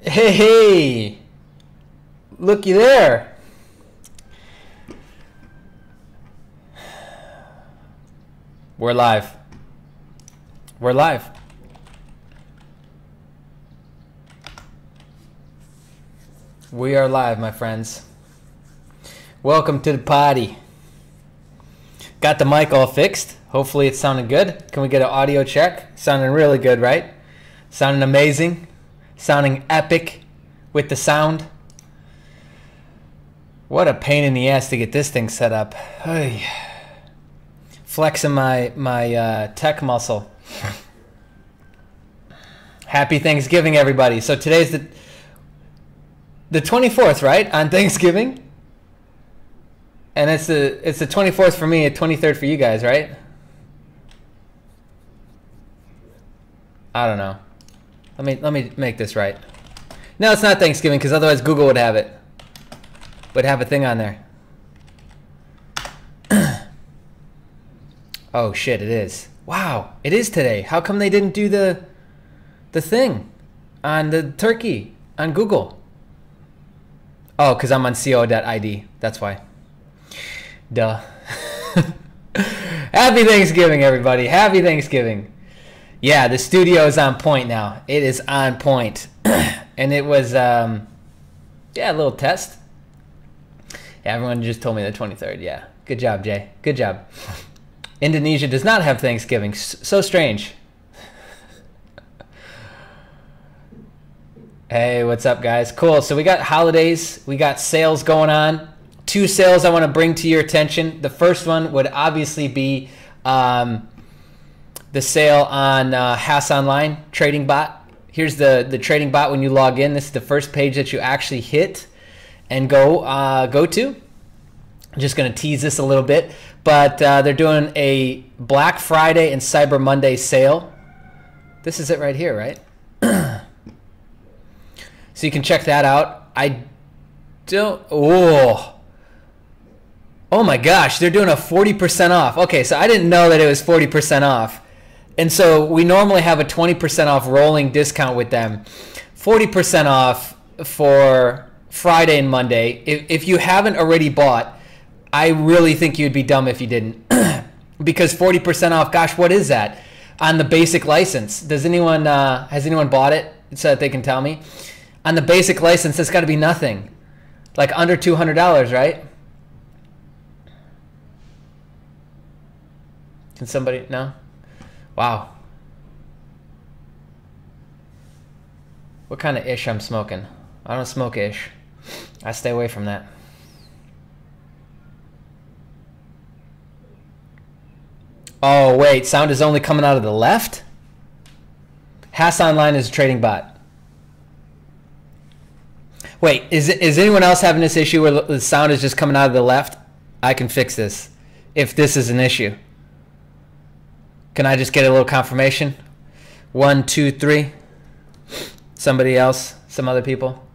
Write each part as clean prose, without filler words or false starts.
Hey, looky there. We're live. We're live. We are live, my friends. Welcome to the party. Got the mic all fixed. Hopefully it's sounding good. Can we get an audio check? Sounding really good, right? Sounding amazing. Sounding epic with the sound. What a pain in the ass to get this thing set up. Hey. Flexing my tech muscle. Happy Thanksgiving, everybody. So today's the 24th, right? On Thanksgiving? And it's the 24th for me, the 23rd for you guys, right? I don't know. Let me make this right. No, it's not Thanksgiving because otherwise Google would have it. Would have a thing on there. Oh shit, it is. Wow, it is today. How come they didn't do the thing on the turkey on Google? Oh, because I'm on co.id. That's why. Duh. Happy Thanksgiving, everybody. Happy Thanksgiving. Yeah, the studio is on point now. It is on point. And it was, yeah, a little test. Yeah, everyone just told me the 23rd. Yeah, good job, Jay. Good job. Indonesia does not have Thanksgiving. So strange. Hey, what's up, guys? Cool. So we got holidays. We got sales going on. Two sales I want to bring to your attention. The first one would obviously be the sale on Hass Online trading bot. Here's the trading bot when you log in. This is the first page that you actually hit and go to. I'm just going to tease this a little bit, but they're doing a Black Friday and Cyber Monday sale. This is it right here, right? So you can check that out. I don't. Oh my gosh, they're doing a 40% off. Okay, so I didn't know that it was 40% off. And so we normally have a 20% off rolling discount with them. 40% off for Friday and Monday. If you haven't already bought, I really think you'd be dumb if you didn't. Because 40% off, gosh, what is that? On the basic license. Does anyone has anyone bought it so that they can tell me? On the basic license, it's got to be nothing. Like under $200, right? Can somebody, no? Wow. What kind of ish I'm smoking? I don't smoke ish. I stay away from that. Oh, wait. Sound is only coming out of the left? Hass Online is a trading bot. Wait, is anyone else having this issue where the sound is just coming out of the left? I can fix this if this is an issue. Can I just get a little confirmation? 1, 2, 3. Somebody else? Some other people?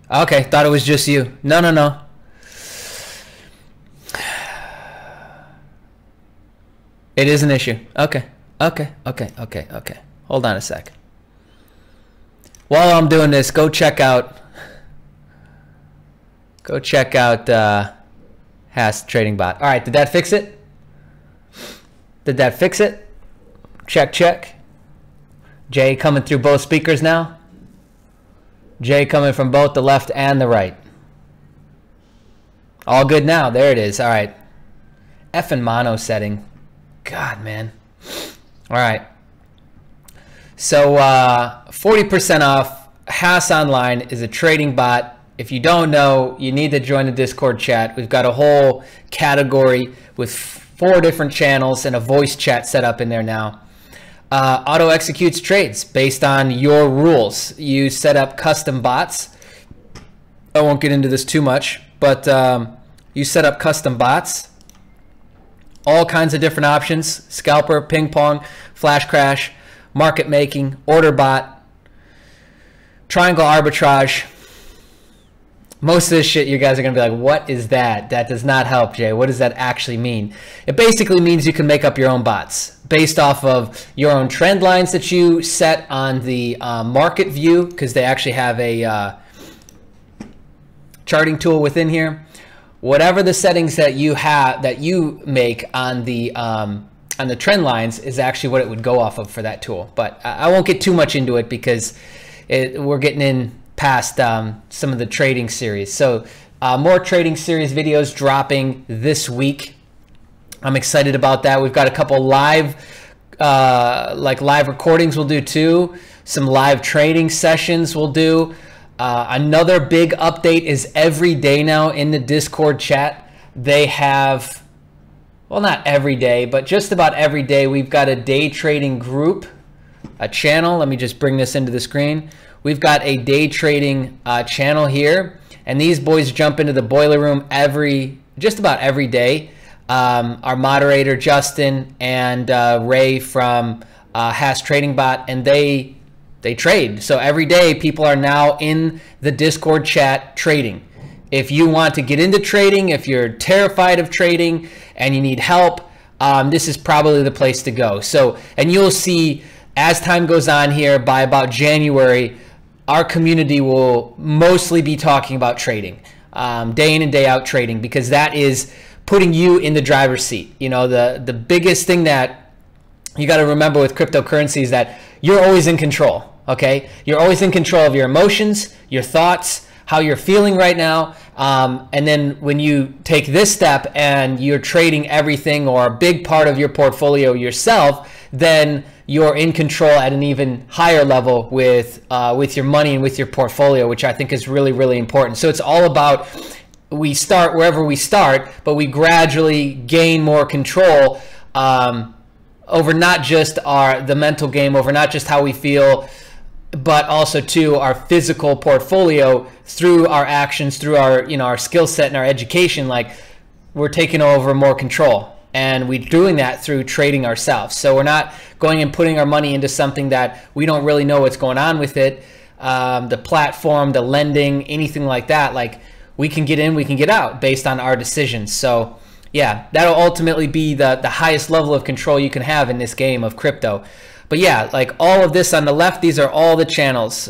Okay, thought it was just you. No. It is an issue. Okay. Hold on a sec. While I'm doing this, go check out Hass Trading Bot. All right, did that fix it? Did that fix it? Check. Jay coming through both speakers now. Jay coming from both the left and the right. All good now. There it is. All right. Effing mono setting. God, man. All right. So 40% off. Hass Online is a trading bot. If you don't know, you need to join the Discord chat. We've got a whole category with 4 different channels and a voice chat set up in there now. Auto executes trades based on your rules. You set up custom bots. I won't get into this too much, but you set up custom bots. All kinds of different options: scalper, ping pong, flash crash, market making, order bot. Triangle arbitrage. Most of this shit, you guys are going to be like, what is that? That does not help, Jay. What does that actually mean? It basically means you can make up your own bots based off of your own trend lines that you set on the market view, because they actually have a charting tool within here. Whatever the settings that you have, that you make on the trend lines is actually what it would go off of for that tool. But I won't get too much into it because we're getting in past some of the trading series. So more trading series videos dropping this week. I'm excited about that. We've got a couple live live recordings we'll do too. Some live trading sessions we'll do. Another big update is every day now in the Discord chat, they have, well, not every day, but just about every day, we've got a day trading group, a channel. Let me just bring this into the screen. We've got a day trading channel here, and these boys jump into the boiler room just about every day. Our moderator, Justin, and Ray from Hash Trading Bot, and they trade. So every day people are now in the Discord chat trading. If you want to get into trading, if you're terrified of trading and you need help, this is probably the place to go. So, and you'll see as time goes on here, by about January, our community will mostly be talking about trading, day in and day out trading, because that is putting you in the driver's seat. You know, the biggest thing that you got to remember with cryptocurrency is that you're always in control, okay? You're always in control of your emotions, your thoughts, how you're feeling right now. And then when you take this step and you're trading everything or a big part of your portfolio yourself, then you're in control at an even higher level with your money and with your portfolio, which I think is really, really important. So it's all about, we start wherever we start, but we gradually gain more control over not just the mental game, over not just how we feel, but also to our physical portfolio through our actions, through our, our skill set and our education. Like, we're taking over more control, and we're doing that through trading ourselves. So we're not going and putting our money into something that we don't really know what's going on with it, the platform, the lending, anything like that. Like, we can get in, we can get out based on our decisions. So yeah, that'll ultimately be the highest level of control you can have in this game of crypto. But yeah, like all of this on the left, these are all the channels.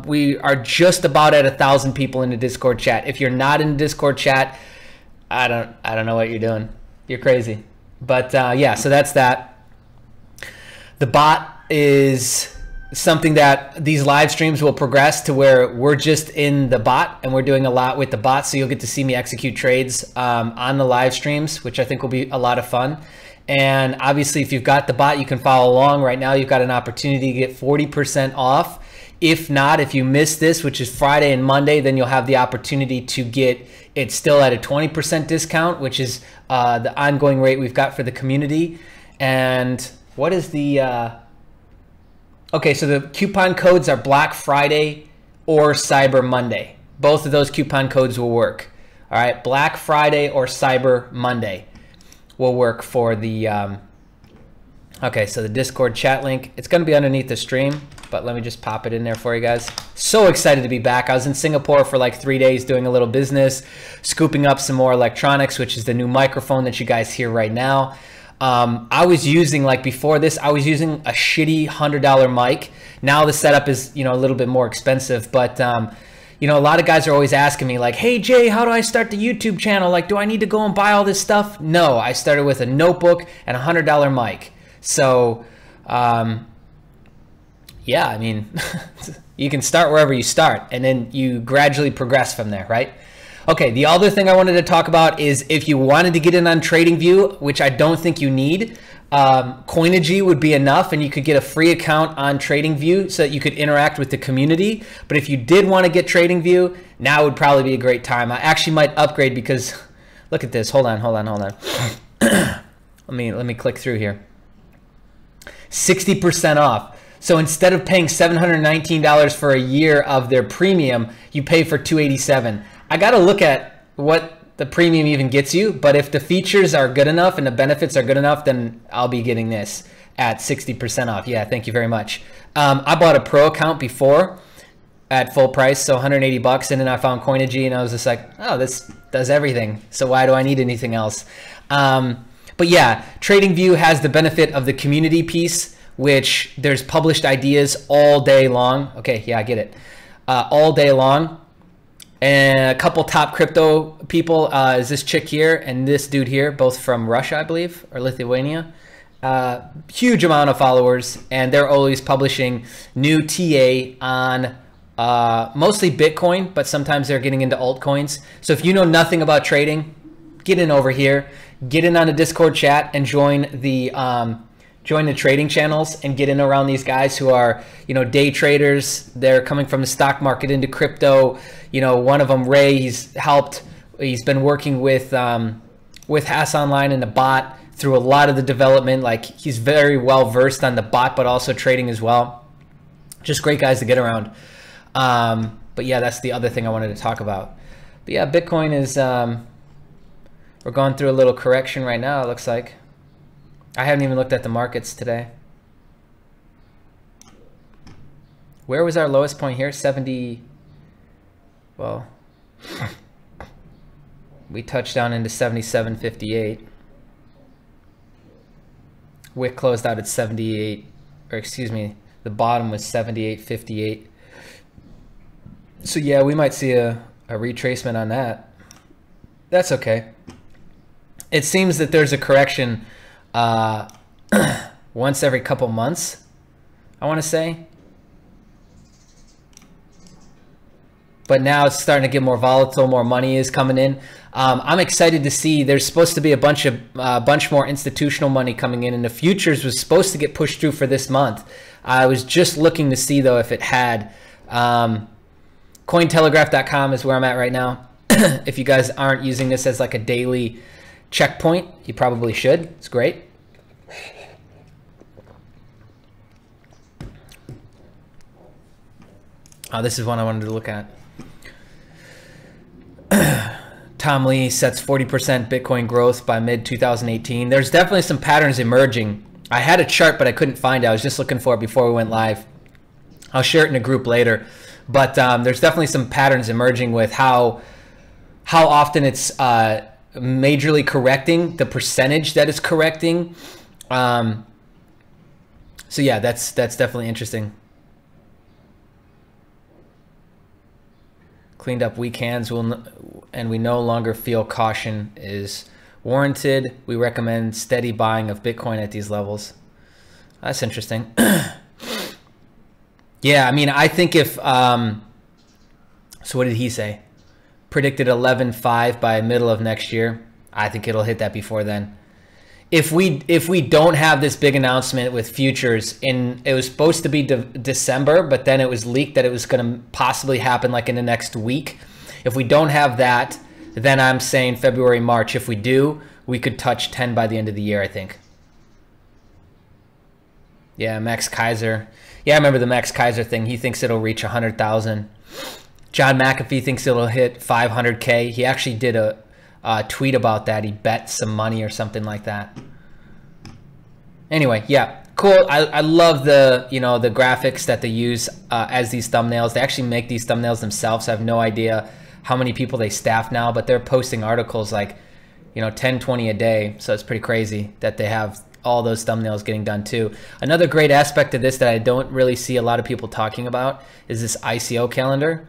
We are just about at 1,000 people in the Discord chat. If you're not in the Discord chat, I don't know what you're doing. You're crazy. But yeah, so that's that. The bot is something that these live streams will progress to where we're just in the bot and we're doing a lot with the bot. So you'll get to see me execute trades on the live streams, which I think will be a lot of fun. And obviously, if you've got the bot, you can follow along. Right now, you've got an opportunity to get 40% off. If not, if you miss this, which is Friday and Monday, then you'll have the opportunity to get it still at a 20% discount, which is the ongoing rate we've got for the community. And what is the... Okay, so the coupon codes are Black Friday or Cyber Monday. Both of those coupon codes will work. All right, Black Friday or Cyber Monday will work for the... Okay, so the Discord chat link, it's going to be underneath the stream, but let me just pop it in there for you guys. So excited to be back. I was in Singapore for like 3 days doing a little business, scooping up some more electronics, which is the new microphone that you guys hear right now. I was using, like before this, I was using a shitty $100 mic. Now the setup is, a little bit more expensive, but a lot of guys are always asking me like, hey Jay, how do I start the YouTube channel? Like, do I need to go and buy all this stuff? No, I started with a notebook and a $100 mic. So, yeah, I mean, you can start wherever you start and then you gradually progress from there, right? Okay, the other thing I wanted to talk about is if you wanted to get in on TradingView, which I don't think you need, Coinigy would be enough and you could get a free account on TradingView so that you could interact with the community. But if you did want to get TradingView, now would probably be a great time. I actually might upgrade because, look at this, hold on. let me click through here. 60% off. So instead of paying $719 for a year of their premium, you pay for $287. I got to look at what the premium even gets you, but if the features are good enough and the benefits are good enough, then I'll be getting this at 60% off. Yeah, thank you very much. I bought a pro account before. at full price, so 180 bucks, and then I found Coinigy, and I was just like, oh, this does everything, so why do I need anything else? But yeah, TradingView has the benefit of the community piece, which there's published ideas all day long. Okay, yeah, I get it. All day long. And a couple top crypto people is this chick here and this dude here, both from Russia, I believe, or Lithuania. Huge amount of followers, and they're always publishing new TA on mostly Bitcoin, but sometimes they're getting into altcoins. So if you know nothing about trading, get in over here, get in on the Discord chat, and join the trading channels and get in around these guys who are, you know, day traders. They're coming from the stock market into crypto. You know, one of them, Ray, he's been working with Hass Online and the bot through a lot of the development. Like, he's very well versed on the bot, but also trading as well. Just great guys to get around. But yeah, that's the other thing I wanted to talk about. But yeah, Bitcoin is, we're going through a little correction right now, it looks like. I haven't even looked at the markets today. Where was our lowest point here? 70. Well, we touched down into 77.58. Wick closed out at 78, or excuse me, the bottom was 78.58. So yeah, we might see a retracement on that. That's okay. It seems that there's a correction once every couple months, I want to say. But now it's starting to get more volatile, more money is coming in. I'm excited to see, there's supposed to be a bunch more institutional money coming in, and the futures was supposed to get pushed through for this month. I was just looking to see though if it had. Cointelegraph.com is where I'm at right now. If you guys aren't using this as like a daily checkpoint, you probably should. It's great. Oh, this is one I wanted to look at. Tom Lee sets 40% Bitcoin growth by mid-2018. There's definitely some patterns emerging. I had a chart, but I couldn't find it. I was just looking for it before we went live. I'll share it in a group later. But there's definitely some patterns emerging with how often it's majorly correcting, the percentage that it's correcting. So yeah, that's definitely interesting. Cleaned up weak hands, and we no longer feel caution is warranted. We recommend steady buying of Bitcoin at these levels. That's interesting. Yeah, I mean, I think if, so what did he say? Predicted 11.5 by middle of next year. I think it'll hit that before then. If we don't have this big announcement with futures, it was supposed to be December, but then it was leaked that it was going to possibly happen like in the next week. If we don't have that, then I'm saying February, March. If we do, we could touch 10 by the end of the year, I think. Yeah, Max Kaiser. Yeah, I remember the Max Kaiser thing. He thinks it'll reach 100,000. John McAfee thinks it'll hit 500K. He actually did a tweet about that. He bet some money or something like that. Anyway, yeah, cool. I love the, you know, the graphics that they use as these thumbnails. They actually make these thumbnails themselves. I have no idea how many people they staff now, but they're posting articles like, you know, 10, 20 a day. So it's pretty crazy that they have all those thumbnails getting done too. Another great aspect of this that I don't really see a lot of people talking about is this ICO calendar.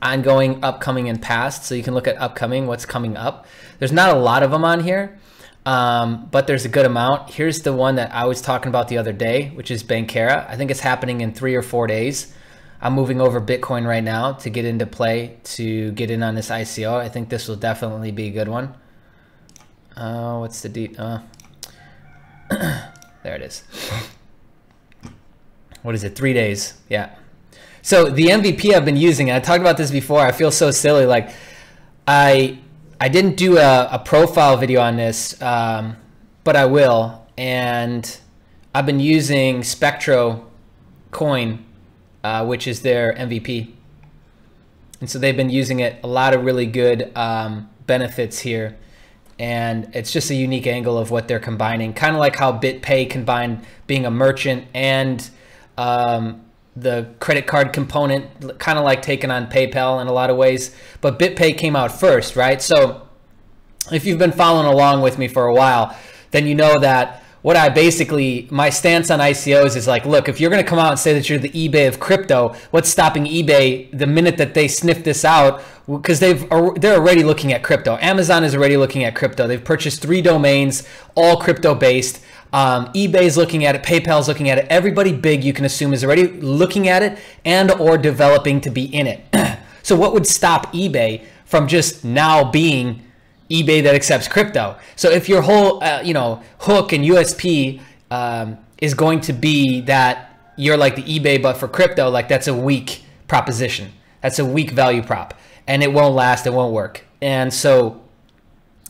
Ongoing, upcoming, and past. So you can look at upcoming, what's coming up. There's not a lot of them on here, but there's a good amount. Here's the one that I was talking about the other day, which is Bankera. I think it's happening in 3 or 4 days. I'm moving over Bitcoin right now to get into play, to get in on this ICO. I think this will definitely be a good one. What's the deep? There it is. What is it? 3 days. Yeah. So the MVP I've been using, and I talked about this before, I feel so silly. Like I didn't do a profile video on this, but I will. And I've been using Spectro Coin, which is their MVP. And so they've been using it, a lot of really good benefits here. And it's just a unique angle of what they're combining, kind of like how BitPay combined being a merchant and the credit card component, kind of like taking on PayPal in a lot of ways. But BitPay came out first, right? So if you've been following along with me for a while, then you know that my stance on ICOs is like, look, if you're going to come out and say that you're the eBay of crypto, what's stopping eBay the minute that they sniff this out? Because they're already looking at crypto. Amazon is already looking at crypto. They've purchased 3 domains, all crypto based. eBay's looking at it, PayPal's looking at it. Everybody big, you can assume, is already looking at it and or developing to be in it. So what would stop eBay from just now being eBay that accepts crypto? So if your whole hook and USP is going to be that you're like the eBay but for crypto, like that's a weak proposition. That's a weak value prop, and it won't last, it won't work. And so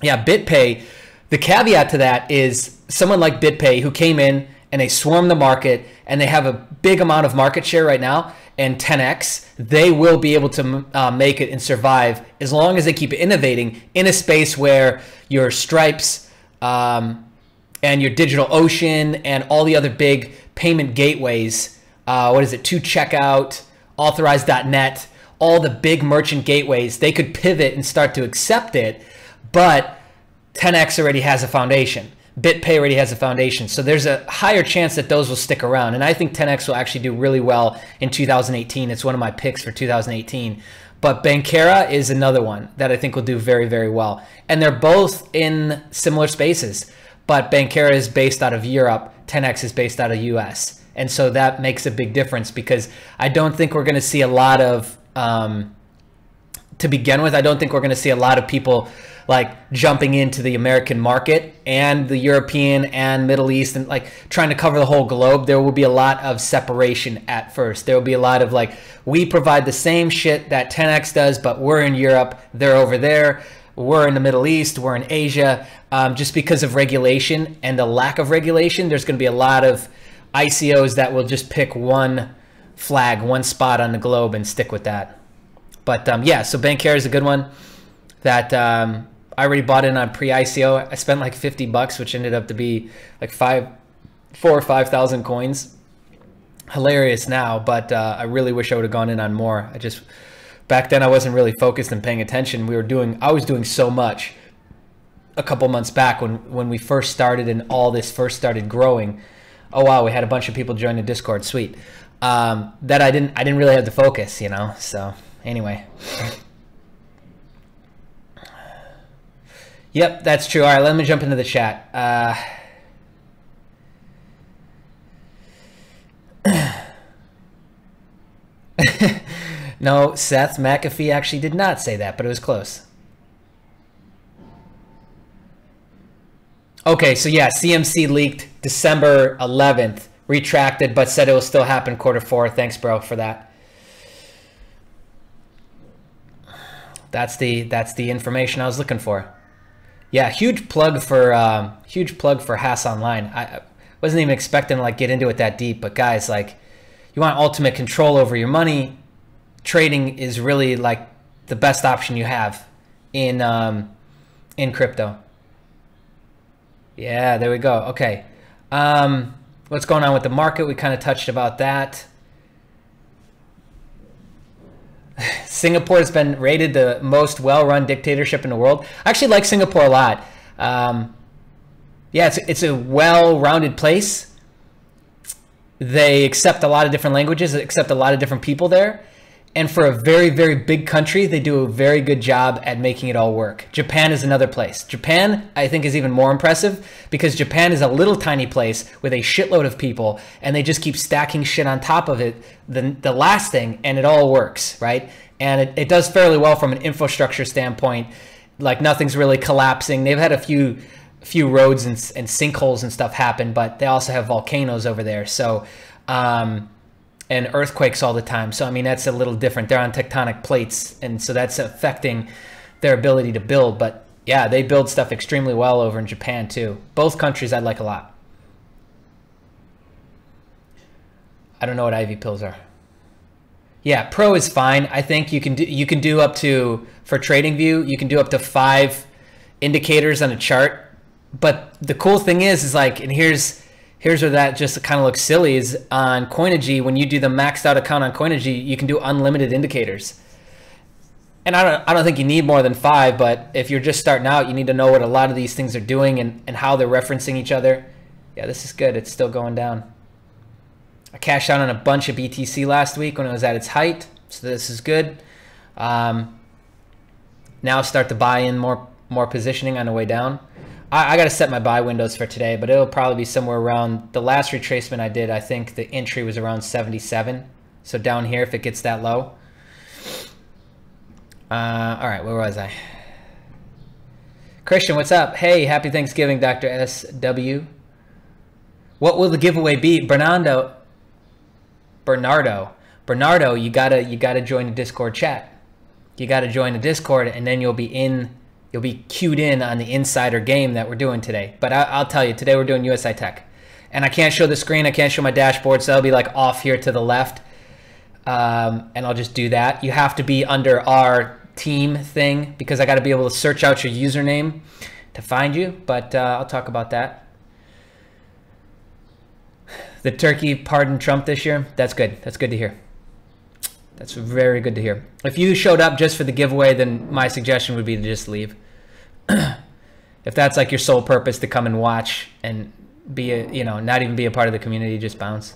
yeah, BitPay, the caveat to that is someone like BitPay who came in and they swarm the market and they have a big amount of market share right now and 10x, they will be able to make it and survive as long as they keep innovating in a space where your Stripes and your DigitalOcean and all the other big payment gateways, to checkout, authorize.net, all the big merchant gateways, they could pivot and start to accept it, but 10x already has a foundation. BitPay already has a foundation. So there's a higher chance that those will stick around. And I think 10x will actually do really well in 2018. It's one of my picks for 2018. But Bankera is another one that I think will do very, very well. And they're both in similar spaces. But Bankera is based out of Europe. 10x is based out of US. And so that makes a big difference because I don't think we're going to see a lot of, to begin with, I don't think we're going to see a lot of people like jumping into the American market and the European and Middle East and like trying to cover the whole globe. There will be a lot of separation at first. There will be a lot of like, we provide the same shit that 10x does, but we're in Europe, they're over there, we're in the Middle East, we're in Asia. Just because of regulation and the lack of regulation, there's going to be a lot of ICOs that will just pick one flag, one spot on the globe and stick with that. But yeah, so Bankera is a good one that I already bought in on pre-ICO. I spent like $50, which ended up to be like 4,000 or 5,000 coins. Hilarious now, but I really wish I would have gone in on more. Back then I wasn't really focused and paying attention. I was doing so much a couple months back when we first started and all this first started growing. Oh wow, we had a bunch of people join the Discord, sweet. That I didn't really have the focus, you know. So anyway. Yep, that's true. All right, let me jump into the chat. No, Seth McAfee actually did not say that, but it was close. Okay, so yeah, CMC leaked December 11th, retracted, but said it will still happen quarter 4. Thanks, bro, for that. That's the information I was looking for. Yeah, huge plug for Haas Online. I wasn't even expecting to like get into it that deep, but guys, like, you want ultimate control over your money. Trading is really like the best option you have in crypto. Yeah, there we go. Okay, what's going on with the market? We kind of touched about that. Singapore has been rated the most well-run dictatorship in the world. I actually like Singapore a lot. Yeah, it's a well-rounded place. They accept a lot of different languages, accept a lot of different people there. And for a very, very big country, they do a very good job at making it all work. Japan is another place. Japan, I think, is even more impressive because Japan is a little tiny place with a shitload of people, and they just keep stacking shit on top of it, the last thing, and it all works, right? And it does fairly well from an infrastructure standpoint. Like, nothing's really collapsing. They've had a few roads and sinkholes and stuff happen, but they also have volcanoes over there. So, and earthquakes all the time. So, I mean, that's a little different. They're on tectonic plates, and so that's affecting their ability to build. But yeah, they build stuff extremely well over in Japan too. Both countries I like a lot. I don't know what IV pills are. Yeah, Pro is fine. I think you can do up to, for TradingView, you can do up to 5 indicators on a chart. But the cool thing is like, and here's Here's where that just kind of looks silly is on Coinigy. When you do the maxed out account on Coinigy, you can do unlimited indicators. And I don't think you need more than 5, but if you're just starting out, you need to know what a lot of these things are doing and how they're referencing each other. Yeah, this is good. It's still going down. I cashed out on a bunch of BTC last week when it was at its height, so this is good. Now start to buy in more positioning on the way down. I got to set my buy windows for today, but it'll probably be somewhere around the last retracement I did. I think the entry was around 77. So down here, if it gets that low. All right, where was I? Christian, what's up? Hey, happy Thanksgiving, Dr. SW. What will the giveaway be? Bernardo, you gotta join the Discord chat. You gotta join the Discord, and then you'll be queued in on the insider game that we're doing today. But I'll tell you, today we're doing USI Tech, and I can't show the screen. I can't show my dashboard, so I'll be like off here to the left, and I'll just do that. You have to be under our team thing because I got to be able to search out your username to find you. But I'll talk about that. The turkey pardoned Trump this year. That's good. That's good to hear. That's very good to hear. If you showed up just for the giveaway, then my suggestion would be to just leave. If that's like your sole purpose to come and watch and be a, not even be a part of the community, just bounce.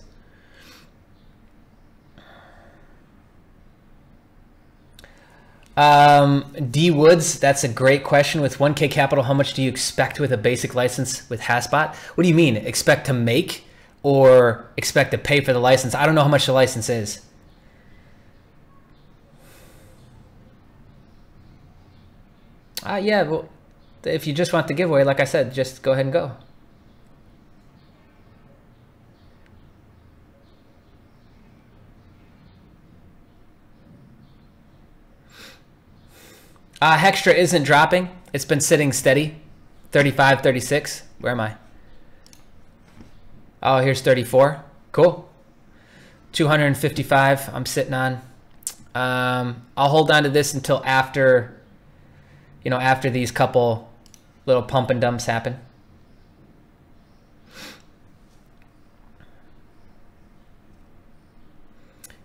D Woods, that's a great question. With 1K capital, how much do you expect with a basic license with Haspot? What do you mean? Expect to make or expect to pay for the license? I don't know how much the license is. Yeah, well, if you just want the giveaway, like I said, just go ahead and go. Hextrah isn't dropping. It's been sitting steady. 35, 36. Where am I? Oh, here's 34. Cool. 255 I'm sitting on. I'll hold on to this until after, after these couple little pump and dumps happen.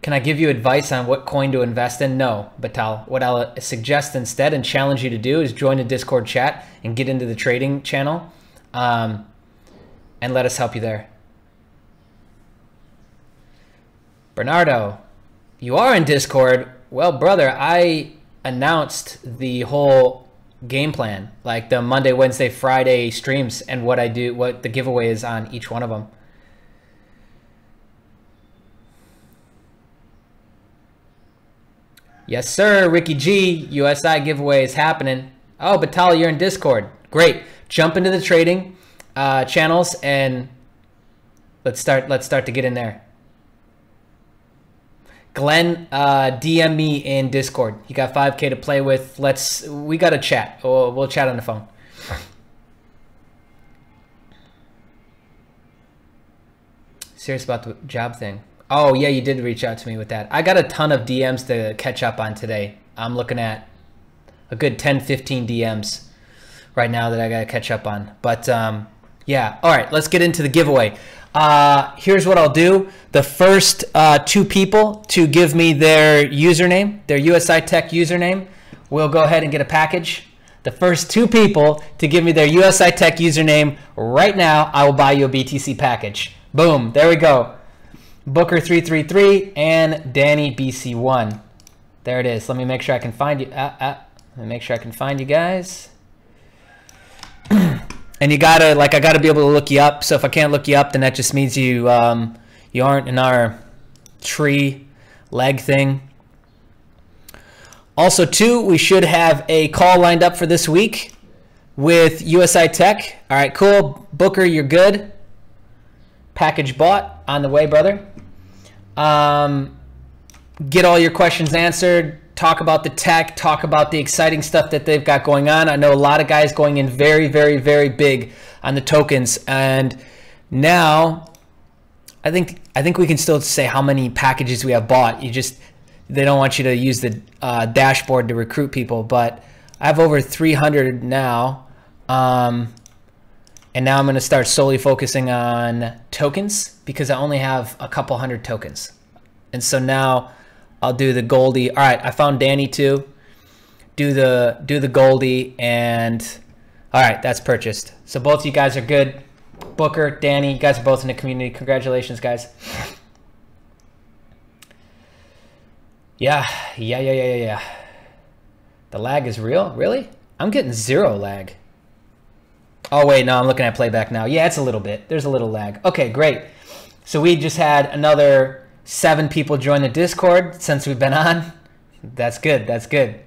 Can I give you advice on what coin to invest in? No, Batal. What I'll suggest instead and challenge you to do is join the Discord chat and get into the trading channel, and let us help you there. Bernardo, you are in Discord. Well, brother, I announced the whole game plan, like the Monday, Wednesday, Friday streams and what I do, what the giveaway is on each one of them. Yes, sir, Ricky G. USI giveaway is happening. Oh, Batal, you're in Discord. Great. Jump into the trading channels and let's start to get in there. Glenn, DM me in Discord. You got 5K to play with. We got to chat. We'll chat on the phone. Serious about the job thing. Oh, yeah, you did reach out to me with that. I got a ton of DMs to catch up on today. I'm looking at a good 10, 15 DMs right now that I got to catch up on. But, yeah. All right, let's get into the giveaway. Here's what I'll do. The first 2 people to give me their username, their USI Tech username, will go ahead and get a package. The first 2 people to give me their USI Tech username right now, I will buy you a BTC package. Boom. There we go. Booker333 and Danny BC1. There it is. Let me make sure I can find you. Let me make sure I can find you guys. And you gotta, I gotta be able to look you up. So if I can't look you up, then that just means you you aren't in our tree leg thing. Also, too, we should have a call lined up for this week with USI Tech. All right, cool. Booker, you're good. Package bought, on the way, brother. Get all your questions answered. Talk about the tech. Talk about the exciting stuff that they've got going on. I know a lot of guys going in very, very, very big on the tokens. And now, I think we can still say how many packages we have bought. They don't want you to use the dashboard to recruit people. But I have over 300 now. And now I'm going to start solely focusing on tokens because I only have a couple hundred tokens. And so now I'll do the Goldie. All right, I found Danny too. Do the Goldie, and all right, that's purchased. So both of you guys are good. Booker, Danny, you guys are both in the community. Congratulations, guys. Yeah. The lag is real? Really? I'm getting 0 lag. Oh, wait, no, I'm looking at playback now. Yeah, it's a little bit. There's a little lag. Okay, great. So we just had another 7 people join the Discord since we've been on. That's good. That's good.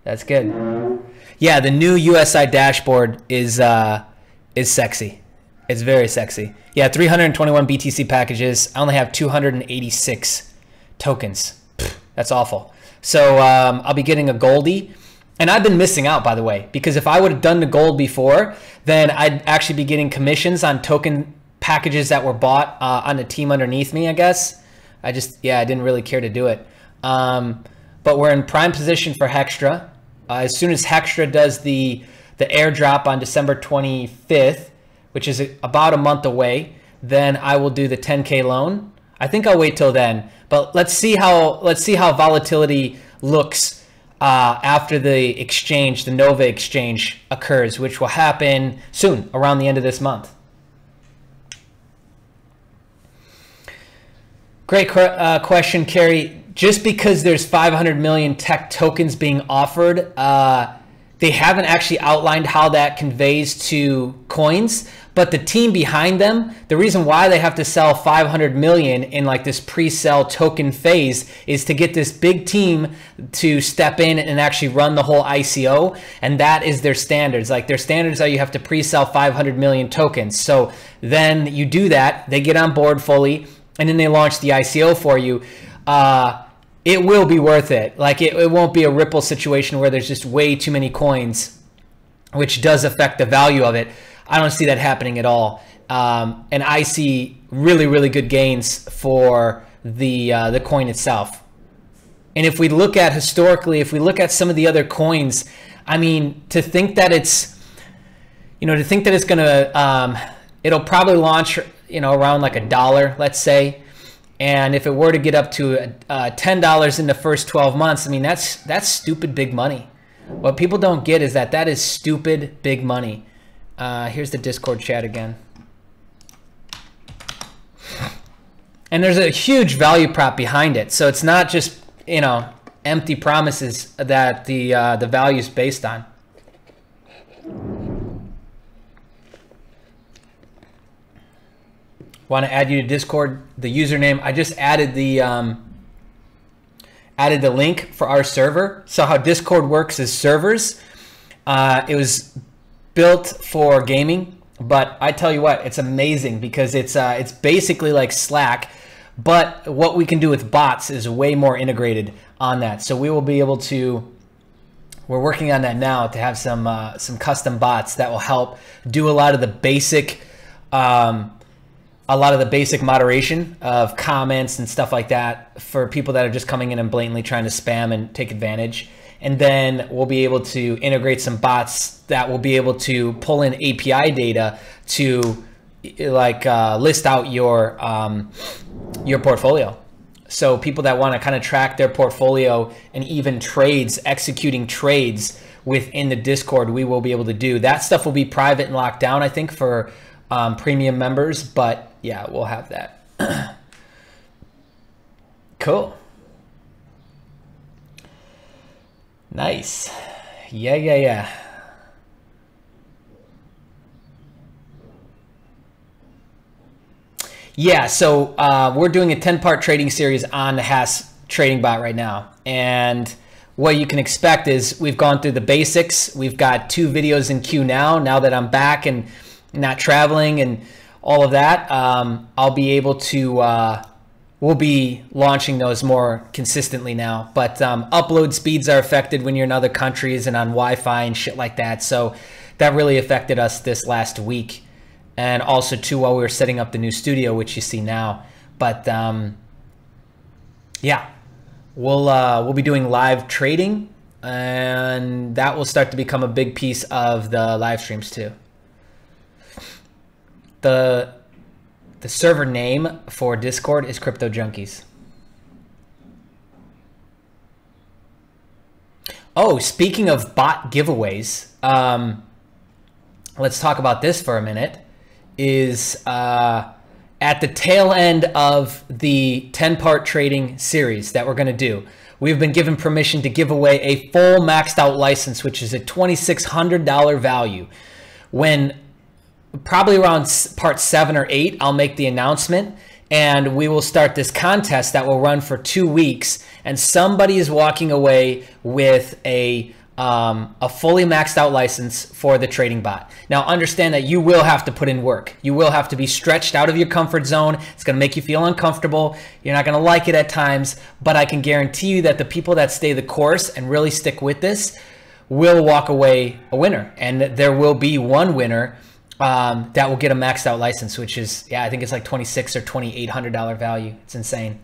That's good. Yeah, the new USI dashboard is sexy. It's very sexy. Yeah, 321 BTC packages. I only have 286 tokens. Pfft, that's awful. So I'll be getting a Goldie. And I've been missing out, by the way, because if I would have done the gold before, then I'd actually be getting commissions on token packages that were bought on the team underneath me, I guess. I didn't really care to do it. But we're in prime position for Hextrah. As soon as Hextrah does the airdrop on December 25th, which is about a month away, then I will do the 10K loan. I think I'll wait till then. But let's see how volatility looks after the exchange, the Nova exchange occurs, which will happen soon, around the end of this month. Great question, Carrie. Just because there's 500 million tech tokens being offered, they haven't actually outlined how that conveys to coins, but the team behind them, the reason why they have to sell 500 million in like this pre-sell token phase is to get this big team to step in and actually run the whole ICO. And that is their standards. Like their standards are you have to pre-sell 500 million tokens. So then you do that, they get on board fully, and then they launch the ICO for you. It will be worth it. Like it won't be a Ripple situation where there's just way too many coins, which does affect the value of it. I don't see that happening at all. And I see really, really good gains for the coin itself. And if we look at historically, if we look at some of the other coins, I mean, to think that it's gonna, it'll probably launch, around like $1, let's say. And if it were to get up to $10 in the first 12 months, I mean, that's stupid big money. What people don't get is that is stupid big money. Here's the Discord chat again. And there's a huge value prop behind it. So it's not just, empty promises that the value is based on. Want to add you to Discord, the username. I just added the link for our server. So how Discord works is servers. It was built for gaming, but I tell you what, it's amazing because it's basically like Slack, but what we can do with bots is way more integrated on that. So we will be able to. We're working on that now to have some custom bots that will help do a lot of the basic. A lot of the basic moderation of comments and stuff like that for people that are just coming in and blatantly trying to spam and take advantage. And then we'll be able to integrate some bots that will be able to pull in API data to list out your portfolio. So people that want to kind of track their portfolio and even trades, executing trades within the Discord, we will be able to do. That stuff will be private and locked down, I think, for premium members, but yeah, we'll have that. Cool. Nice. Yeah. Yeah, so we're doing a 10-part trading series on the Has trading bot right now. And what you can expect is we've gone through the basics. We've got 2 videos in queue now that I'm back and not traveling and all of that. I'll be able to, we'll be launching those more consistently now. But upload speeds are affected when you're in other countries and on Wi-Fi and shit like that. So that really affected us this last week. And also, too, while we were setting up the new studio, which you see now. But yeah, we'll be doing live trading. And that will start to become a big piece of the live streams, too. The server name for Discord is Crypto Junkies. Oh, speaking of bot giveaways, let's talk about this for a minute. Is at the tail end of the 10-part trading series that we're going to do, we've been given permission to give away a full maxed out license, which is a $2,600 value. When probably around part 7 or 8, I'll make the announcement, and we will start this contest that will run for 2 weeks. And somebody is walking away with a fully maxed out license for the trading bot. Now, understand that you will have to put in work. You will have to be stretched out of your comfort zone. It's going to make you feel uncomfortable. You're not going to like it at times, but I can guarantee you that the people that stay the course and really stick with this will walk away a winner. And there will be one winner that will get a maxed out license, which is, yeah, I think it's like $2,600 or $2,800 value. It's insane.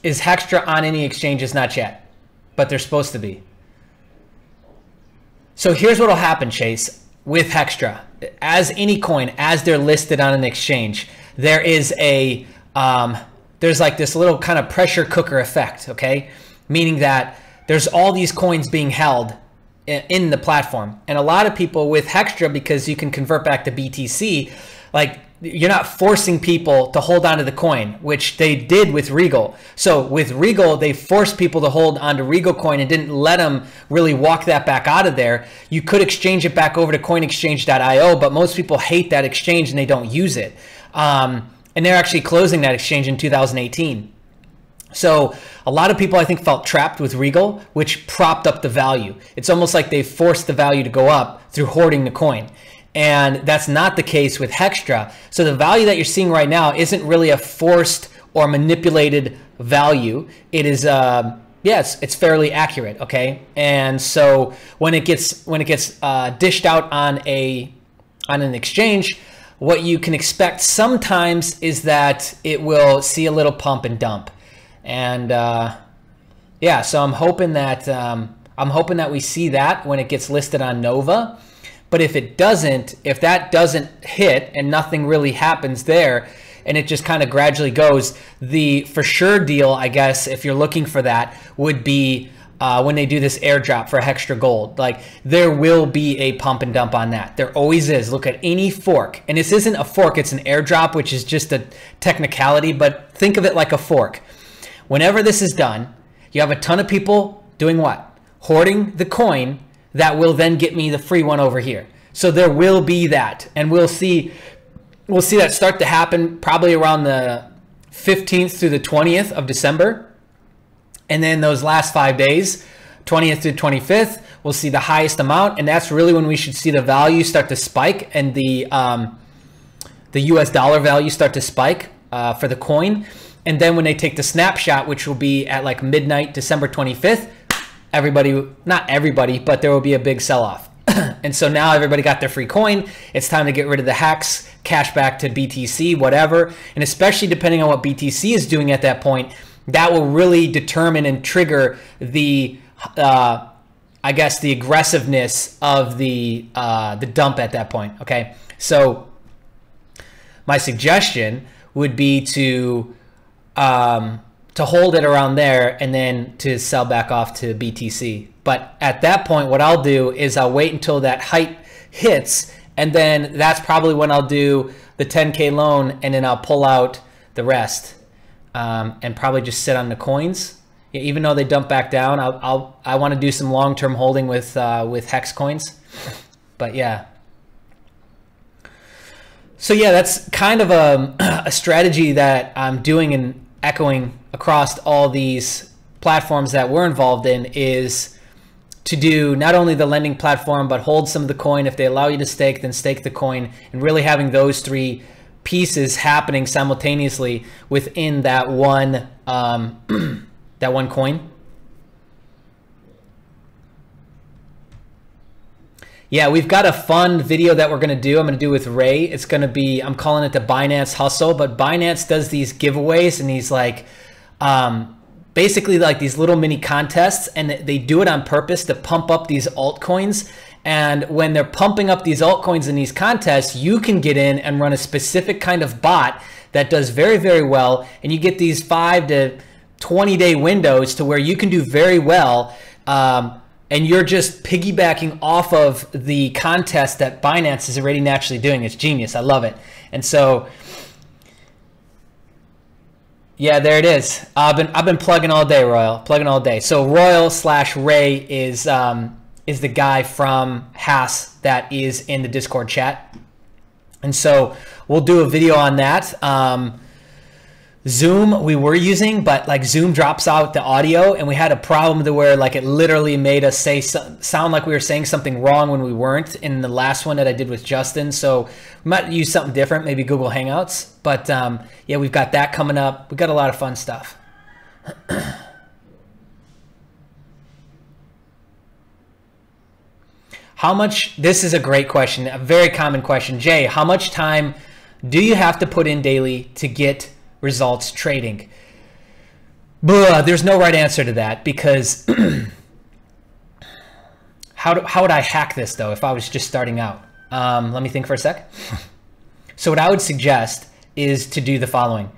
Is Hextrah on any exchanges? Not yet, but they're supposed to be. So here's what will happen, Chase, with Hextrah. As any coin, as they're listed on an exchange, there is a, there's like this little kind of pressure cooker effect, okay? Meaning that there's all these coins being held in the platform. And a lot of people with Hextrah, because you can convert back to BTC, like, you're not forcing people to hold on to the coin, which they did with Regal. So with Regal, they forced people to hold onto Regal coin and didn't let them really walk that back out of there. You could exchange it back over to coinexchange.io, but most people hate that exchange and they don't use it. And they're actually closing that exchange in 2018. So a lot of people, I think, felt trapped with Regal, which propped up the value. It's almost like they forced the value to go up through hoarding the coin. And that's not the case with Hextrah. So the value that you're seeing right now isn't really a forced or manipulated value. It is, it's fairly accurate, okay? And so when it gets dished out on an exchange, what you can expect sometimes is that it will see a little pump and dump. And yeah, so I'm hoping that we see that when it gets listed on Nova. But if it doesn't, if that doesn't hit and nothing really happens there, and it just kind of gradually goes, the for sure deal, I guess, if you're looking for that, would be when they do this airdrop for Hextrah Gold. Like, there will be a pump and dump on that. There always is. Look at any fork. And this isn't a fork, it's an airdrop, which is just a technicality, but think of it like a fork. Whenever this is done, you have a ton of people doing what? Hoarding the coin that will then get me the free one over here. So there will be that, and we'll see that start to happen probably around the 15th through the 20th of December. And then those last 5 days, 20th through 25th, we'll see the highest amount, and that's really when we should see the value start to spike and the US dollar value start to spike for the coin. And then when they take the snapshot, which will be at like midnight, December 25th, everybody, not everybody, but there will be a big sell-off. And so now everybody got their free coin. It's time to get rid of the Hex, cash back to BTC, whatever. And especially depending on what BTC is doing at that point, that will really determine and trigger the, I guess, the aggressiveness of the dump at that point. Okay, so my suggestion would be to hold it around there and then to sell back off to BTC. But at that point, what I'll do is I'll wait until that height hits, and then that's probably when I'll do the 10K loan, and then I'll pull out the rest and probably just sit on the coins. Even though they dump back down, I want to do some long-term holding with Hex coins. But yeah. So yeah, that's kind of a strategy that I'm doing and echoing across all these platforms that we're involved in, is to do not only the lending platform, but hold some of the coin. If they allow you to stake, then stake the coin, and really having those three pieces happening simultaneously within that one that one coin. Yeah, we've got a fun video that we're going to do. I'm going to do with Ray. It's going to be, I'm calling it the Binance Hustle, but Binance does these giveaways and these like basically like these little mini contests, and they do it on purpose to pump up these altcoins And when they're pumping up these altcoins in these contests, you can get in and run a specific kind of bot that does very, very well. And you get these 5 to 20 day windows to where you can do very well. And you're just piggybacking off of the contest that Binance is already naturally doing. It's genius. I love it. And so, yeah, there it is. I've been plugging all day, Royal. Plugging all day. So Royal/Ray is the guy from Haas that is in the Discord chat. And so we'll do a video on that. Zoom we were using, but like Zoom drops out the audio, and we had a problem to where like it literally made us sound like we were saying something wrong when we weren't in the last one that I did with Justin. So we might use something different, maybe Google Hangouts. But yeah, we've got that coming up. We've got a lot of fun stuff. How much, this is a great question, a very common question. Jay, how much time do you have to put in daily to get results trading? There's no right answer to that, because how would I hack this though if I was just starting out? Let me think for a sec. So what I would suggest is to do the following.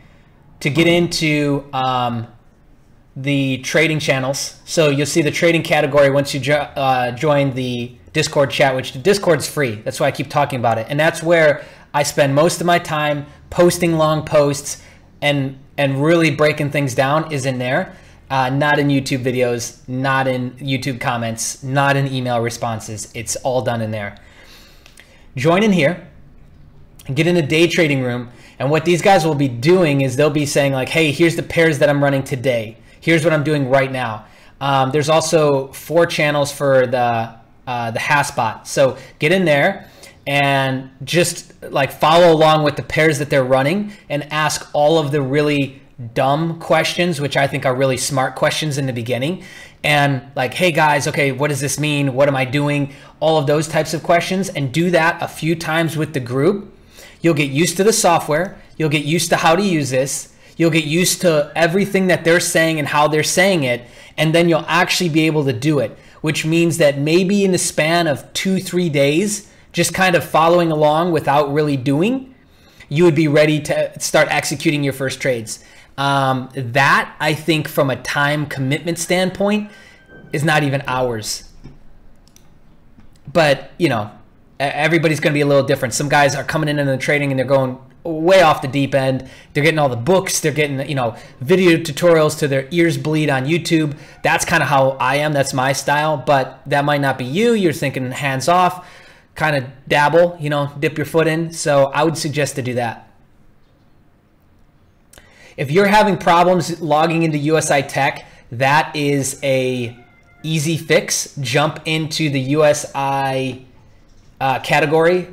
To get into the trading channels. So you'll see the trading category once you join the Discord chat, which the Discord's free. That's why I keep talking about it. And that's where I spend most of my time posting long posts and really breaking things down is in there. Not in YouTube videos, not in YouTube comments, not in email responses. It's all done in there. Join in here and get in a day trading room. And what these guys will be doing is they'll be saying like, hey, here's the pairs that I'm running today. Here's what I'm doing right now. There's also 4 channels for the Haas bot. So get in there and just like follow along with the pairs that they're running and ask all of the really dumb questions, which I think are really smart questions in the beginning. And like, hey guys, okay, what does this mean? What am I doing? All of those types of questions, and do that a few times with the group. You'll get used to the software. You'll get used to how to use this. You'll get used to everything that they're saying and how they're saying it. And then you'll actually be able to do it, which means that maybe in the span of 2-3 days, just kind of following along without really doing, you would be ready to start executing your first trades. That, I think, from a time commitment standpoint, is not even hours. But, you know, everybody's going to be a little different. Some guys are coming in the trading and they're going way off the deep end. They're getting all the books. They're getting, you know, video tutorials to their ears bleed on YouTube. That's kind of how I am. That's my style. But that might not be you. You're thinking hands off, kind of dabble, you know, dip your foot in. So I would suggest to do that. If you're having problems logging into USI Tech, that is a easy fix. Jump into the USI category.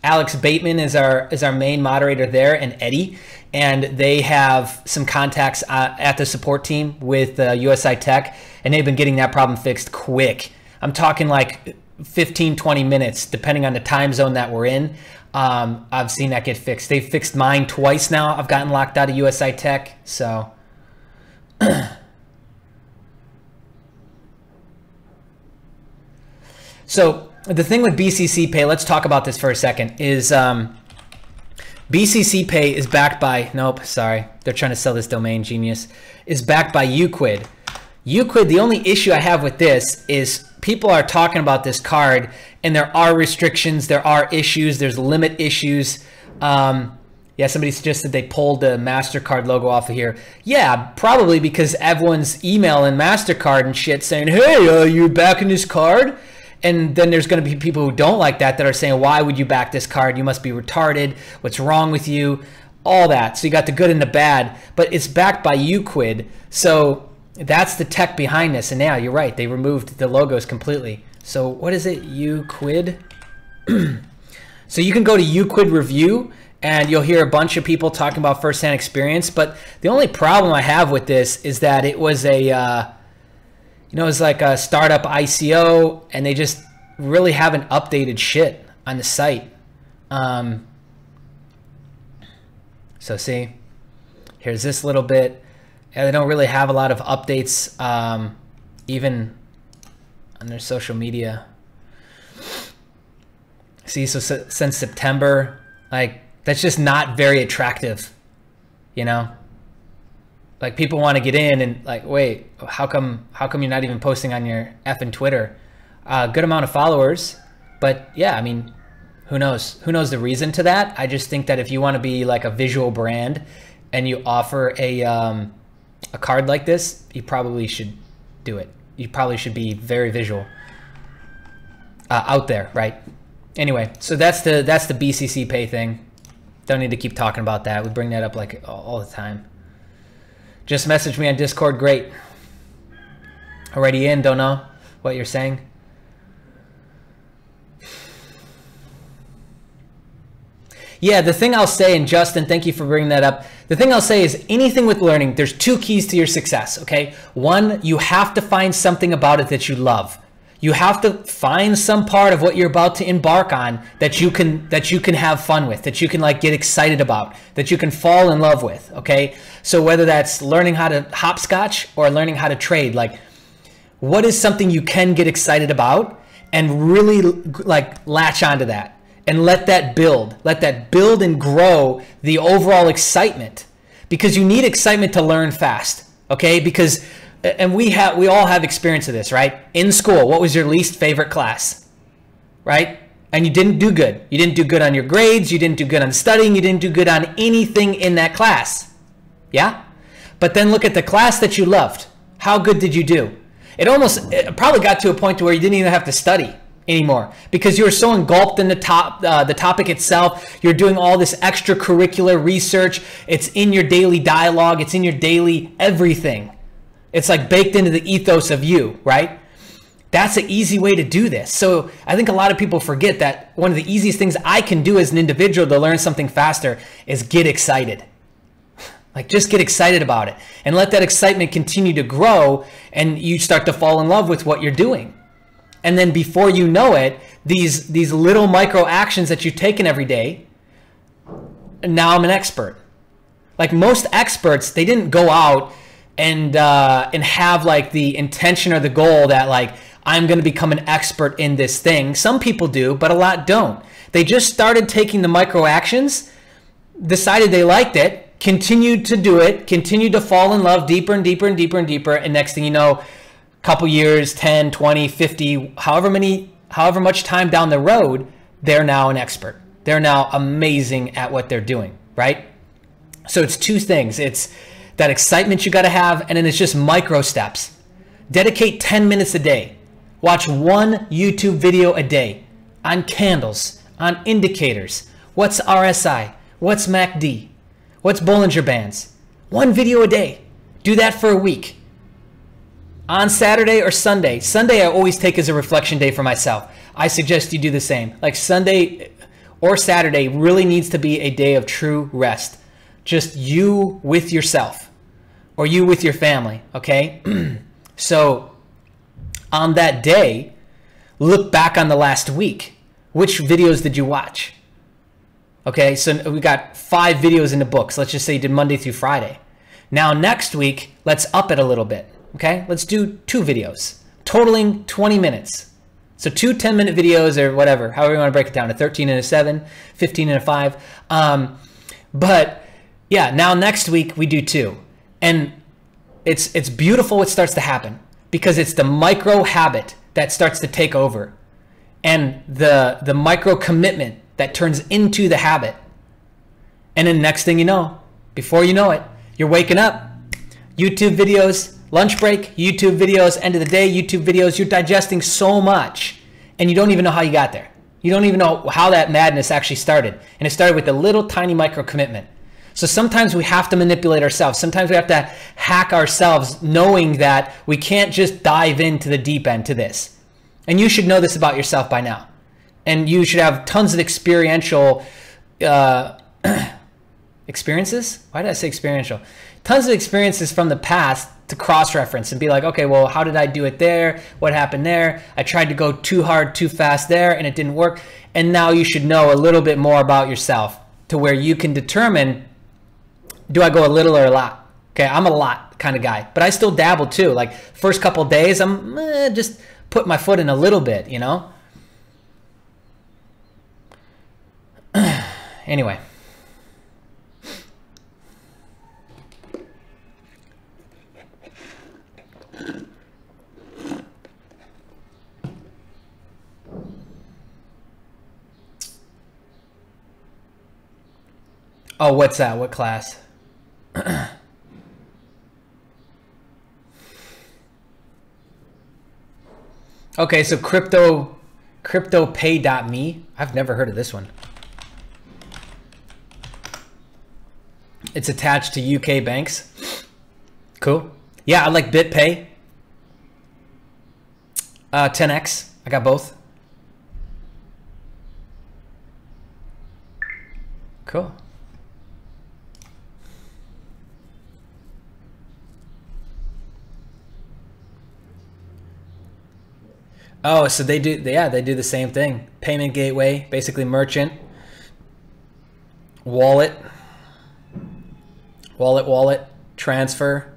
Alex Bateman is our main moderator there, and Eddie, and they have some contacts at the support team with USI Tech, and they've been getting that problem fixed quick. I'm talking like 15-20 minutes, depending on the time zone that we're in. I've seen that get fixed. They've fixed mine twice now. I've gotten locked out of USI Tech, so. So the thing with BCC Pay, let's talk about this for a second, is BCC Pay is backed by, nope, sorry, they're trying to sell this domain, genius, is backed by Uquid. Uquid, the only issue I have with this is people are talking about this card and there are restrictions, there are issues, there's limit issues. Yeah, somebody suggested they pulled the MasterCard logo off of here. Yeah, probably because everyone's emailing MasterCard and shit saying, hey, you're backing this card? And then there's going to be people who don't like that are saying, why would you back this card? You must be retarded. What's wrong with you? All that. So you got the good and the bad, but it's backed by Uquid. So that's the tech behind this. And now you're right. They removed the logos completely. So what is it? Uquid. So you can go to Uquid review and you'll hear a bunch of people talking about firsthand experience. But the only problem I have with this is that it was a, you know, it's like a startup ICO, and they just really haven't updated shit on the site. So see, here's this little bit. And they don't really have a lot of updates, even on their social media. See, so since September, like, that's just not very attractive, you know? Like, people want to get in and like, wait, how come you're not even posting on your effing Twitter? Good amount of followers, but yeah, I mean, who knows? Who knows the reason to that? I just think that if you want to be like a visual brand and you offer a card like this, you probably should do it. You probably should be very visual out there, right? Anyway, so that's the BCC Pay thing. Don't need to keep talking about that. We bring that up like all the time. Just message me on Discord. Great. Already in. Don't know what you're saying. Yeah, the thing I'll say, and Justin, thank you for bringing that up. The thing I'll say is anything with learning, there's two keys to your success, okay? One, you have to find something about it that you love. You have to find some part of what you're about to embark on that you can have fun with, that you can like get excited about, that you can fall in love with, okay? So whether that's learning how to hopscotch or learning how to trade, like what is something you can get excited about and really like latch onto that and let that build and grow the overall excitement, because you need excitement to learn fast, okay? Because and we all have experience of this, right? In school, what was your least favorite class, right? And you didn't do good. You didn't do good on your grades. You didn't do good on studying. You didn't do good on anything in that class, yeah? But then look at the class that you loved. How good did you do? It probably got to a point to where you didn't even have to study anymore because you were so engulfed in the topic itself. You're doing all this extracurricular research. It's in your daily dialogue. It's in your daily everything. It's like baked into the ethos of you, right? That's an easy way to do this. So I think a lot of people forget that one of the easiest things I can do as an individual to learn something faster is get excited. Like just get excited about it and let that excitement continue to grow, and you start to fall in love with what you're doing. And then before you know it, these little micro actions that you've taken every day, now I'm an expert. Like most experts, they didn't go out and have like the intention or the goal that like I'm going to become an expert in this thing. Some people do, but a lot don't. They just started taking the micro actions, decided they liked it, continued to do it, continued to fall in love deeper and deeper and deeper and deeper, and next thing you know, a couple years, 10, 20, 50, however much time down the road, they're now an expert. They're now amazing at what they're doing, right? So it's two things. It's that excitement you got to have, and then it's just micro steps. Dedicate 10 minutes a day. Watch one YouTube video a day on candles, on indicators. What's RSI? What's MACD? What's Bollinger Bands? One video a day. Do that for a week. On Saturday or Sunday. Sunday I always take as a reflection day for myself. I suggest you do the same. Like Sunday or Saturday really needs to be a day of true rest. Just you with yourself or you with your family, okay? So on that day, look back on the last week. Which videos did you watch? Okay, so we got 5 videos in the books. Let's just say you did Monday through Friday. Now next week, let's up it a little bit, okay? Let's do 2 videos, totaling 20 minutes. So 2 10-minute videos or whatever, however you want to break it down, a 13 and a 7, 15 and a 5. But yeah, now next week we do 2. And it's beautiful what starts to happen because it's the micro habit that starts to take over and the micro commitment that turns into the habit. And then next thing you know, before you know it, you're waking up, YouTube videos, lunch break, YouTube videos, end of the day, YouTube videos. You're digesting so much and you don't even know how you got there. You don't even know how that madness actually started. And it started with a little tiny micro commitment. So sometimes we have to manipulate ourselves. Sometimes we have to hack ourselves, knowing that we can't just dive into the deep end to this. And you should know this about yourself by now. And you should have tons of experiential experiences. Why did I say experiential? Tons of experiences from the past to cross-reference and be like, okay, well, how did I do it there? What happened there? I tried to go too hard, too fast there, and it didn't work. And now you should know a little bit more about yourself to where you can determine, do I go a little or a lot? Okay, I'm a lot kind of guy, but I still dabble too. Like first couple days, I'm just put my foot in a little bit, you know? Anyway. Oh, what's that? What class? Okay, so cryptopay.me. I've never heard of this one. It's attached to UK banks. Cool. Yeah, I like BitPay. 10x. I got both. Cool. Oh, so they do, yeah, they do the same thing. Payment gateway, basically merchant, wallet, transfer.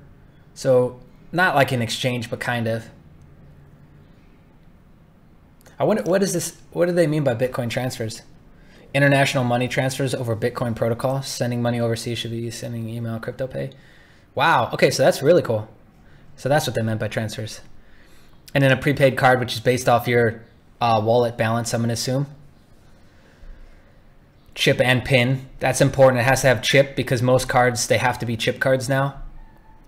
So not like an exchange, but kind of. I wonder, what is this? What do they mean by Bitcoin transfers? International money transfers over Bitcoin protocol. Sending money overseas should be sending email, crypto pay. Wow. Okay, so that's really cool. So that's what they meant by transfers. And then a prepaid card, which is based off your wallet balance, I'm going to assume. Chip and PIN. That's important. It has to have chip because most cards, they have to be chip cards now.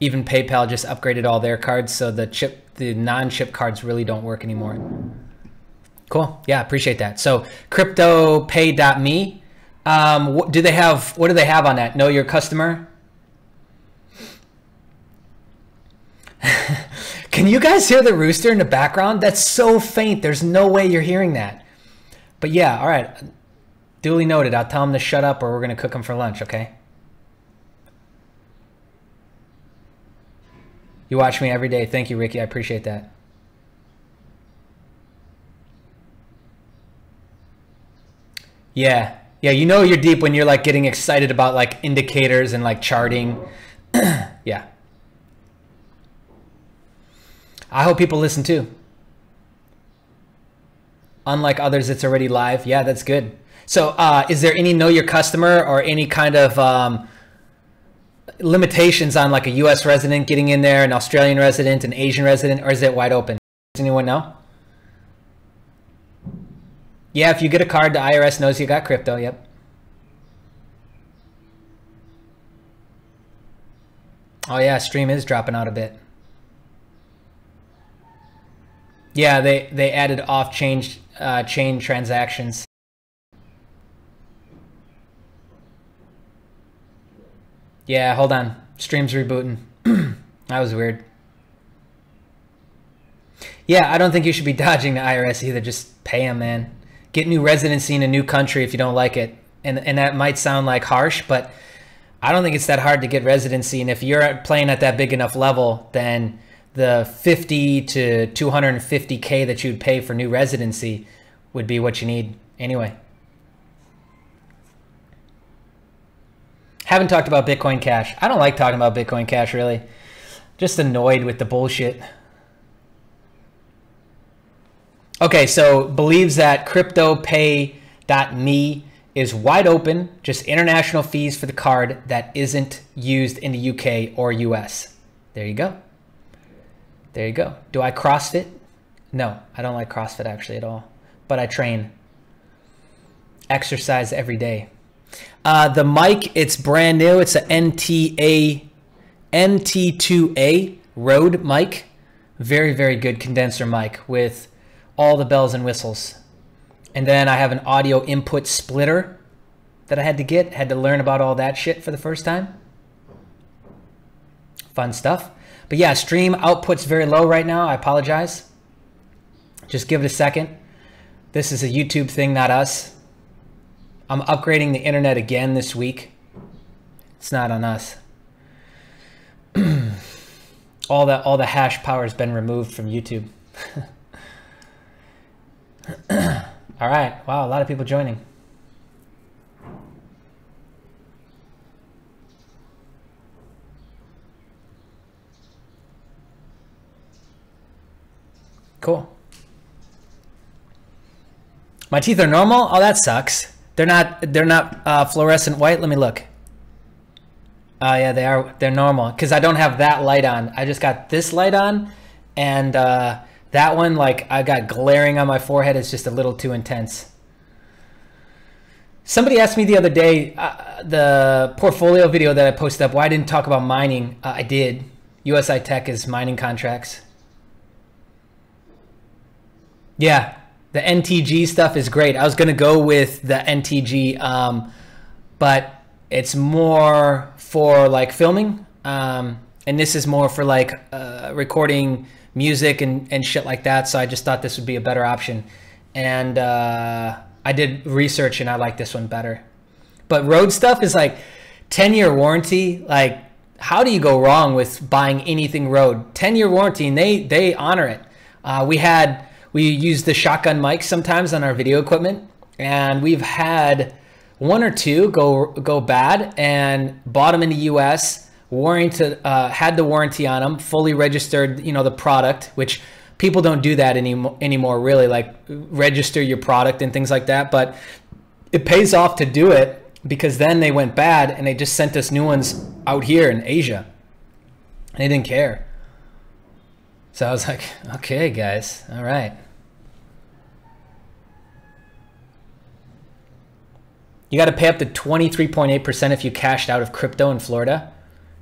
Even PayPal just upgraded all their cards, so the non-chip cards really don't work anymore. Cool. Yeah, appreciate that. So cryptopay.me. What do they have on that? Know your customer? Can you guys hear the rooster in the background? That's so faint. There's no way you're hearing that. But yeah, all right. Duly noted. I'll tell him to shut up or we're going to cook him for lunch, okay? You watch me every day. Thank you, Ricky. I appreciate that. Yeah. Yeah, you know you're deep when you're like getting excited about like indicators and like charting. Yeah. I hope people listen too. Unlike others, it's already live. Yeah, that's good. So is there any know your customer or any kind of limitations on like a US resident getting in there, an Australian resident, an Asian resident, or is it wide open? Does anyone know? Yeah, if you get a card, the IRS knows you got crypto. Yep. Oh yeah, stream is dropping out a bit. Yeah, they added off-chain chain transactions. Yeah, hold on. Stream's rebooting. That was weird. Yeah, I don't think you should be dodging the IRS either. Just pay them, man. Get new residency in a new country if you don't like it. And that might sound like harsh, but I don't think it's that hard to get residency. And if you're playing at that big enough level, then the 50 to 250K that you'd pay for new residency would be what you need anyway. Haven't talked about Bitcoin Cash. I don't like talking about Bitcoin Cash, really. Just annoyed with the bullshit. Okay, so believes that cryptopay.me is wide open, just international fees for the card that isn't used in the UK or US. There you go. There you go. Do I CrossFit? No, I don't like CrossFit actually at all, but I train. Exercise every day. The mic, it's brand new. It's a NT2A Rode mic. Very, very good condenser mic with all the bells and whistles. And then I have an audio input splitter that I had to get. Had to learn about all that shit for the first time. Fun stuff. But yeah, stream output's very low right now. I apologize. Just give it a second. This is a YouTube thing, not us. I'm upgrading the internet again this week. It's not on us. all the hash power has been removed from YouTube. All right. Wow, a lot of people joining. Cool. My teeth are normal? Oh, that sucks. They're not fluorescent white. Let me look. Oh yeah, they are. They're normal because I don't have that light on. I just got this light on, and that one, like, I got glaring on my forehead. It's just a little too intense. Somebody asked me the other day, the portfolio video that I posted up, why I didn't talk about mining. I did. USI Tech is mining contracts. Yeah, the NTG stuff is great. I was going to go with the NTG, but it's more for like filming. And this is more for like recording music and shit like that. So I just thought this would be a better option. And I did research and I like this one better. But Rode stuff is like 10-year warranty. Like, how do you go wrong with buying anything Rode? 10-year warranty, and they honor it. We use the shotgun mics sometimes on our video equipment, and we've had one or two go bad and bought them in the US, had the warranty on them, fully registered, you know, the product, which people don't do that anymore really, like register your product and things like that. But it pays off to do it, because then they went bad and they just sent us new ones out here in Asia. And they didn't care. So I was like, okay, guys, all right. You got to pay up to 23.8% if you cashed out of crypto in Florida.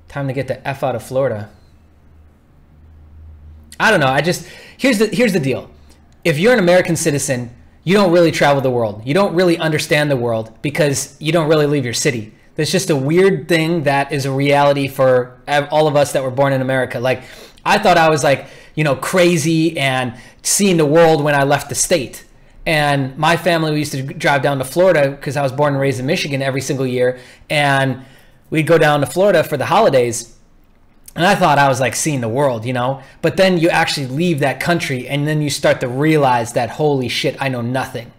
Time to get the F out of Florida. I don't know. Here's the deal. If you're an American citizen, you don't really travel the world. You don't really understand the world because you don't really leave your city. There's just a weird thing that is a reality for all of us that were born in America. Like, I thought I was like, you know, crazy and seeing the world when I left the state. And my family, we used to drive down to Florida because I was born and raised in Michigan every single year. And we'd go down to Florida for the holidays. And I thought I was like seeing the world, you know, but then you actually leave that country and then you start to realize that, holy shit, I know nothing.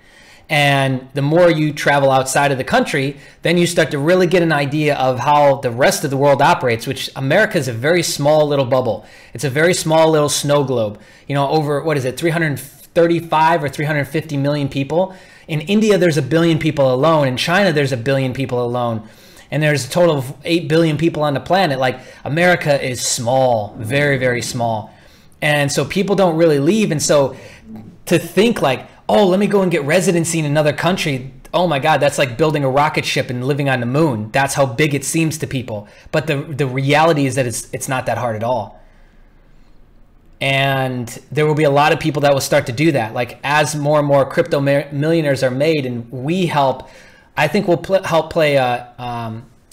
And the more you travel outside of the country, then you start to really get an idea of how the rest of the world operates, which America is a very small little bubble. It's a very small little snow globe, you know, over, what is it, 335 or 350 million people. In India, there's 1 billion people alone. In China, there's 1 billion people alone. And there's a total of 8 billion people on the planet. Like, America is small, very, very small. And so people don't really leave. And so to think like, oh, let me go and get residency in another country. Oh my God, that's like building a rocket ship and living on the moon. That's how big it seems to people. But the reality is that it's not that hard at all. And there will be a lot of people that will start to do that. Like, as more and more crypto millionaires are made, and we help, I think we'll help play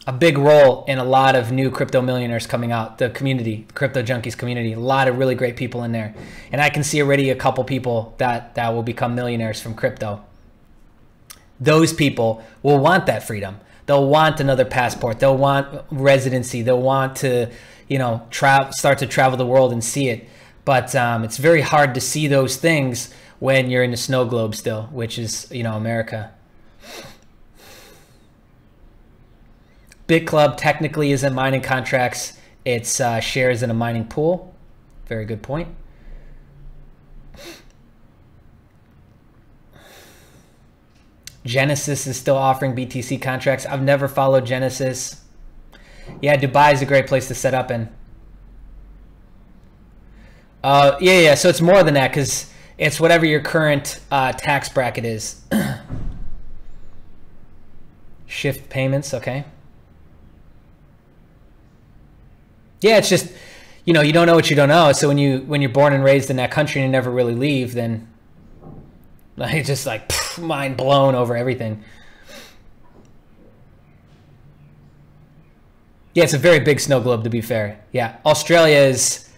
a big role in a lot of new crypto millionaires coming out, the community, Crypto Junkies community, a lot of really great people in there. And I can see already a couple people that will become millionaires from crypto. Those people will want that freedom. They'll want another passport. They'll want residency. They'll want to, you know, start to travel the world and see it. But it's very hard to see those things when you're in the snow globe still, which is, you know, America. BitClub technically isn't mining contracts. It's shares in a mining pool. Very good point. Genesis is still offering BTC contracts. I've never followed Genesis. Yeah, Dubai is a great place to set up in. Yeah. So it's more than that because it's whatever your current tax bracket is. Shift payments, okay. Yeah, it's just, you know, you don't know what you don't know. So when you're born and raised in that country and you never really leave, then like, it's just like mind blown over everything. Yeah, it's a very big snow globe, to be fair. Yeah, Australia is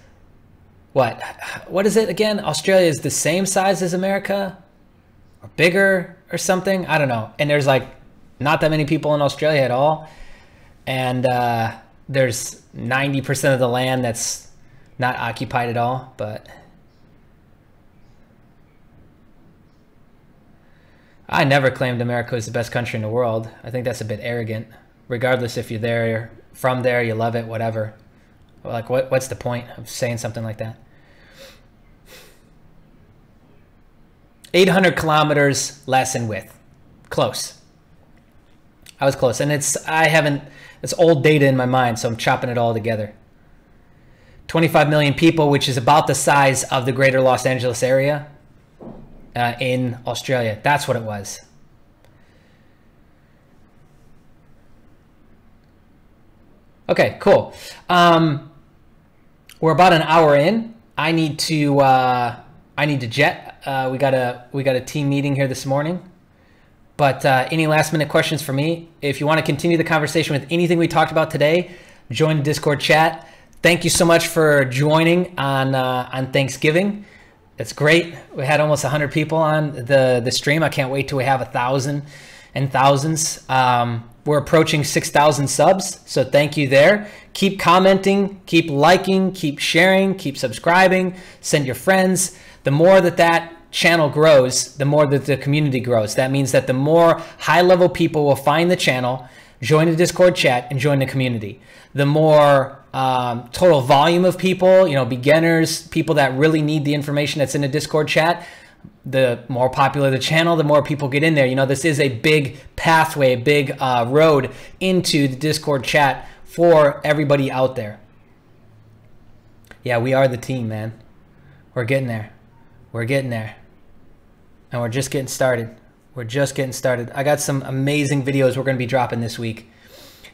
what is it again? Australia is the same size as America or bigger or something. I don't know. And there's like not that many people in Australia at all. And there's 90% of the land that's not occupied at all, but I never claimed America was the best country in the world. I think that's a bit arrogant. Regardless if you're there, you're from there, you love it, whatever. Like, what's the point of saying something like that? 800 kilometers less in width. Close. I was close. And it's old data in my mind, so I'm chopping it all together. 25 million people, which is about the size of the greater Los Angeles area in Australia. That's what it was. Okay, cool. We're about an hour in. I need to jet. We got a team meeting here this morning. But any last minute questions for me? If you want to continue the conversation with anything we talked about today, join the Discord chat. Thank you so much for joining on Thanksgiving. It's great. We had almost 100 people on the stream. I can't wait till we have 1,000 and thousands. We're approaching 6,000 subs, so thank you there. Keep commenting, keep liking, keep sharing, keep subscribing, send your friends. The more that channel grows, the more that the community grows. That means that the more high-level people will find the channel, join the Discord chat, and join the community. The more total volume of people, beginners, people that really need the information that's in the Discord chat, the more popular the channel, the more people get in there. This is a big pathway, a big road into the Discord chat for everybody out there. Yeah, we are the team, man. We're getting there. We're getting there. And we're just getting started. We're just getting started. I got some amazing videos we're going to be dropping this week.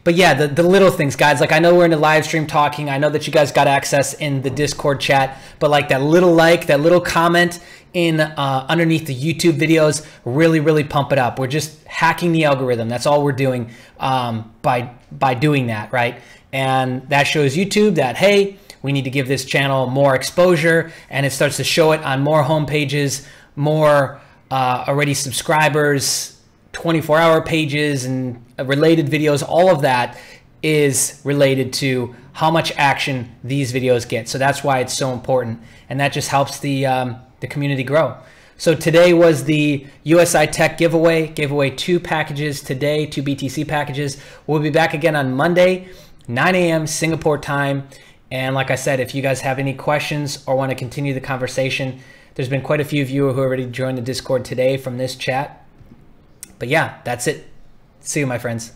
But yeah, the little things, guys. Like, I know we're in the live stream talking. I know that you guys got access in the Discord chat. But like that little comment in underneath the YouTube videos, really pump it up. We're just hacking the algorithm. That's all we're doing by doing that, right? And that shows YouTube that, hey, we need to give this channel more exposure, and it starts to show it on more home pages, more already subscribers, 24-hour pages, and related videos. All of that is related to how much action these videos get. So that's why it's so important, and that just helps the community grow. So today was the USI Tech giveaway. Gave away 2 packages today, 2 BTC packages. We'll be back again on Monday, 9 a.m. Singapore time. And like I said, if you guys have any questions or want to continue the conversation, there's been quite a few of you who already joined the Discord today from this chat. But yeah, that's it. See you, my friends.